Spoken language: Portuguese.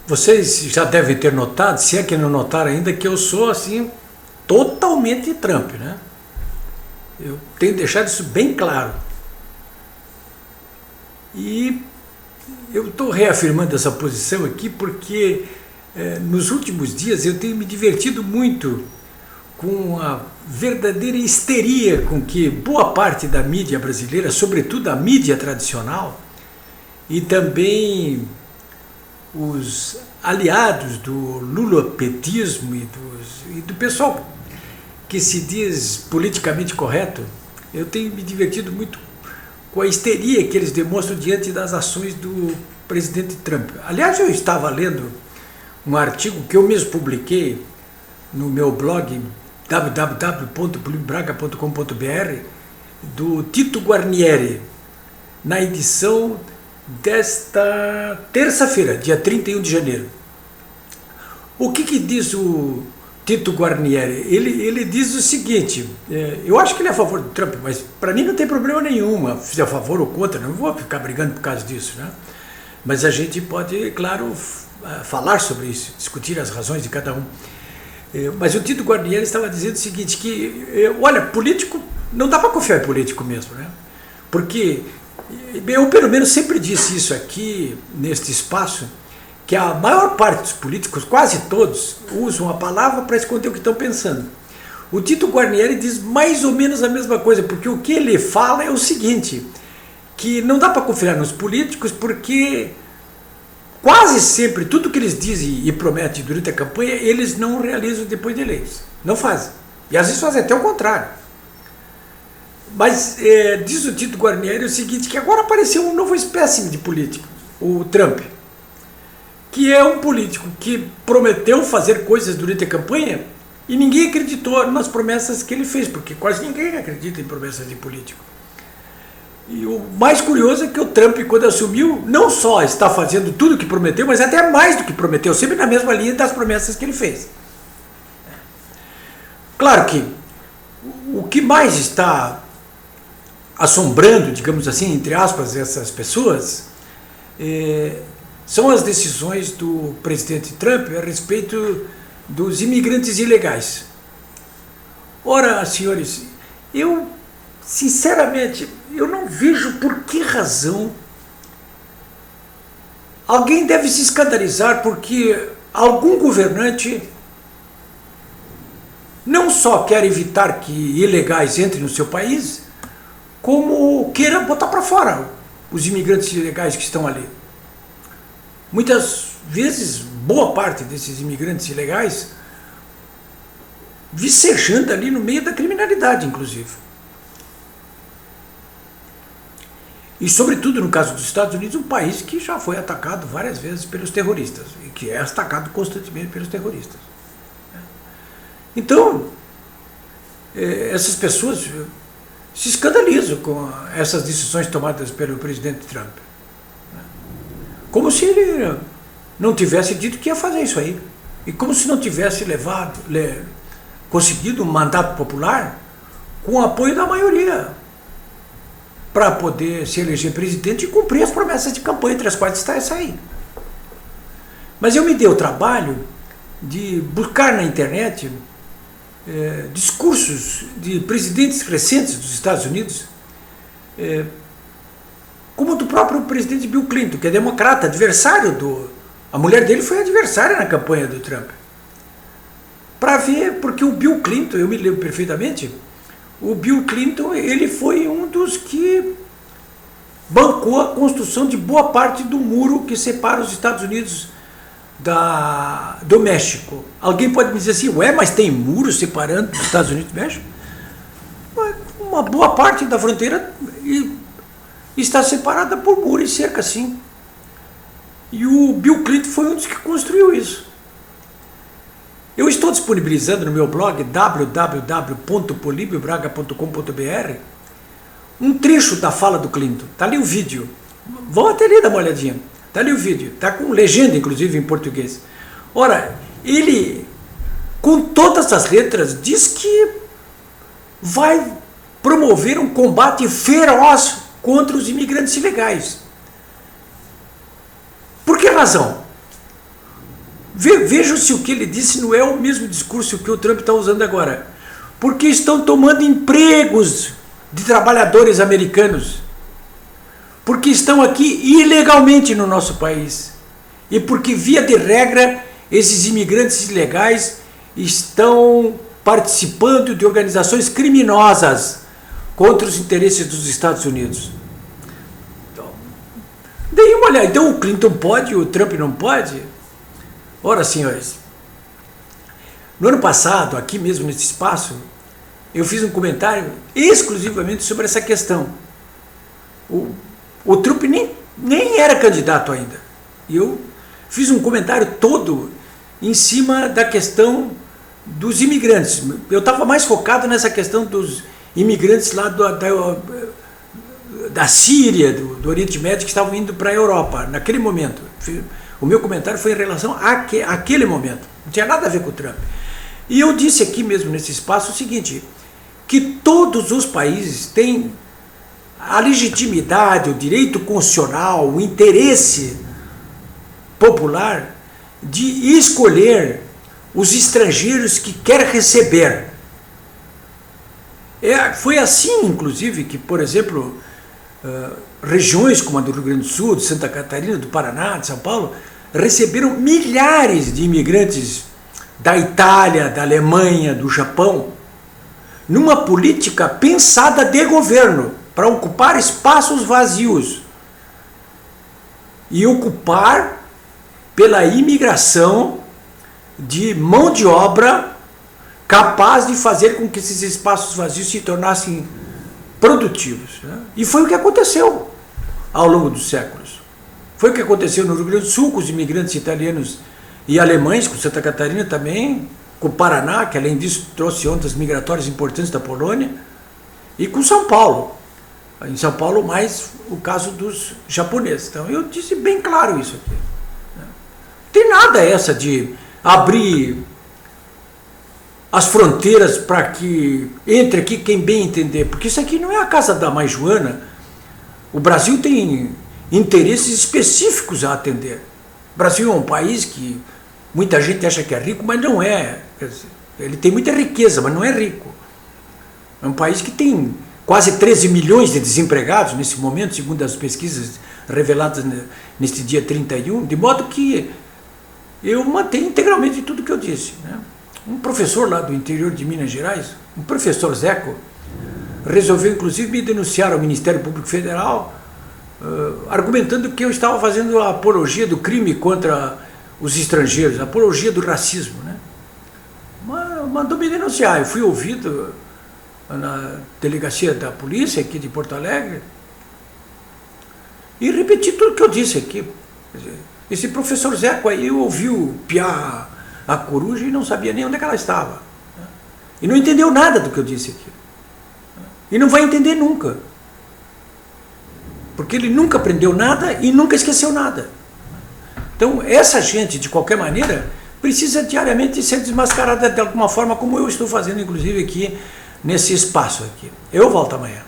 Vocês já devem ter notado, se é que não notaram ainda, que eu sou assim totalmente Trump, né? Eu tenho deixado isso bem claro. E eu estou reafirmando essa posição aqui porque nos últimos dias eu tenho me divertido muito com a verdadeira histeria com que boa parte da mídia brasileira, sobretudo a mídia tradicional, e também os aliados do lulopetismo e do pessoal que se diz politicamente correto, eu tenho me divertido muito com a histeria que eles demonstram diante das ações do presidente Trump. Aliás, eu estava lendo um artigo que eu mesmo publiquei no meu blog www.polibbraga.com.br do Tito Guarnieri, na edição desta terça-feira, dia 31 de janeiro. O que diz o Tito Guarnieri? Ele diz o seguinte, eu acho que ele é a favor do Trump, mas para mim não tem problema nenhum, se é a favor ou contra, não vou ficar brigando por causa disso, né? Mas a gente pode, claro, falar sobre isso, discutir as razões de cada um. Mas o Tito Guarnieri estava dizendo o seguinte, que, olha, político, não dá para confiar em político mesmo, né? Porque eu, pelo menos, sempre disse isso aqui, neste espaço, que a maior parte dos políticos, quase todos, usam a palavra para esconder o que estão pensando. O Tito Guarnieri diz mais ou menos a mesma coisa, porque o que ele fala é o seguinte, que não dá para confiar nos políticos porque quase sempre tudo que eles dizem e prometem durante a campanha, eles não realizam depois de eleitos. Não fazem. E às vezes fazem até o contrário. Mas diz o Tito Guarnieri o seguinte, que agora apareceu uma nova espécime de político, o Trump, que é um político que prometeu fazer coisas durante a campanha e ninguém acreditou nas promessas que ele fez, porque quase ninguém acredita em promessas de político. E o mais curioso é que o Trump, quando assumiu, não só está fazendo tudo o que prometeu, mas até mais do que prometeu, sempre na mesma linha das promessas que ele fez. Claro que o que mais está assombrando, digamos assim, entre aspas, essas pessoas, são as decisões do presidente Trump a respeito dos imigrantes ilegais. Ora, senhores, eu, sinceramente, eu não vejo por que razão alguém deve se escandalizar porque algum governante não só quer evitar que ilegais entrem no seu país, como queira botar para fora os imigrantes ilegais que estão ali. Muitas vezes, boa parte desses imigrantes ilegais vicejando ali no meio da criminalidade, inclusive. E, sobretudo, no caso dos Estados Unidos, um país que já foi atacado várias vezes pelos terroristas, e que é atacado constantemente pelos terroristas. Então, essas pessoas se escandalizam com essas decisões tomadas pelo presidente Trump. Como se ele não tivesse dito que ia fazer isso aí. E como se não tivesse conseguido um mandato popular com o apoio da maioria para poder se eleger presidente e cumprir as promessas de campanha, entre as quais está essa aí. Mas eu me dei o trabalho de buscar na internet discursos de presidentes recentes dos Estados Unidos, como do próprio presidente Bill Clinton, que é democrata, adversário a mulher dele foi adversária na campanha do Trump. Para ver, porque o Bill Clinton, eu me lembro perfeitamente, o Bill Clinton, ele foi um dos que bancou a construção de boa parte do muro que separa os Estados Unidos do México. Alguém pode me dizer assim, ué, mas tem muro separando os Estados Unidos do México? Uma boa parte da fronteira está separada por muro e cerca, sim. E o Bill Clinton foi um dos que construiu isso. Eu estou disponibilizando no meu blog www.polibbraga.com.br um trecho da fala do Clinton. Está ali o vídeo. Vão até ali dar uma olhadinha. Está ali o vídeo. Está com legenda, inclusive, em português. Ora, ele, com todas as letras, diz que vai promover um combate feroz contra os imigrantes ilegais. Por que razão? Vejam se o que ele disse não é o mesmo discurso que o Trump está usando agora. Porque estão tomando empregos de trabalhadores americanos. Porque estão aqui ilegalmente no nosso país. E porque, via de regra, esses imigrantes ilegais estão participando de organizações criminosas contra os interesses dos Estados Unidos. Então, deem uma olhada. Então o Clinton pode e o Trump não pode? Ora, senhores, no ano passado, aqui mesmo nesse espaço, eu fiz um comentário exclusivamente sobre essa questão. O Trump nem era candidato ainda. E eu fiz um comentário todo em cima da questão dos imigrantes. Eu estava mais focado nessa questão dos imigrantes lá da Síria, do Oriente Médio, que estavam indo para a Europa, naquele momento. O meu comentário foi em relação àquele momento. Não tinha nada a ver com o Trump. E eu disse aqui mesmo nesse espaço o seguinte, que todos os países têm a legitimidade, o direito constitucional, o interesse popular de escolher os estrangeiros que quer receber. Foi assim, inclusive, que, por exemplo, regiões como a do Rio Grande do Sul, de Santa Catarina, do Paraná, de São Paulo, receberam milhares de imigrantes da Itália, da Alemanha, do Japão, numa política pensada de governo, para ocupar espaços vazios e ocupar pela imigração de mão de obra capaz de fazer com que esses espaços vazios se tornassem produtivos. Né? E foi o que aconteceu ao longo dos séculos. Foi o que aconteceu no Rio Grande do Sul com os imigrantes italianos e alemães, com Santa Catarina também, com o Paraná, que além disso trouxe ondas migratórias importantes da Polônia, e com São Paulo. Em São Paulo, mais o caso dos japoneses. Então, eu disse bem claro isso aqui. Não tem nada essa de abrir as fronteiras para que entre aqui quem bem entender, porque isso aqui não é a casa da mãe Joana. O Brasil tem interesses específicos a atender. O Brasil é um país que muita gente acha que é rico, mas não é. Ele tem muita riqueza, mas não é rico. É um país que tem quase 13 milhões de desempregados nesse momento, segundo as pesquisas reveladas neste dia 31, de modo que eu mantenho integralmente tudo que eu disse. Né? Um professor lá do interior de Minas Gerais, um professor Zeco, resolveu inclusive me denunciar ao Ministério Público Federal, argumentando que eu estava fazendo a apologia do crime contra os estrangeiros, a apologia do racismo. Né? Mandou me denunciar, eu fui ouvido na delegacia da polícia aqui de Porto Alegre e repeti tudo que eu disse aqui. Esse professor Zeco aí ouviu piar a coruja e não sabia nem onde é que ela estava. E não entendeu nada do que eu disse aqui. E não vai entender nunca. Porque ele nunca aprendeu nada e nunca esqueceu nada. Então, essa gente, de qualquer maneira, precisa diariamente ser desmascarada de alguma forma, como eu estou fazendo, inclusive, aqui nesse espaço aqui. Eu volto amanhã.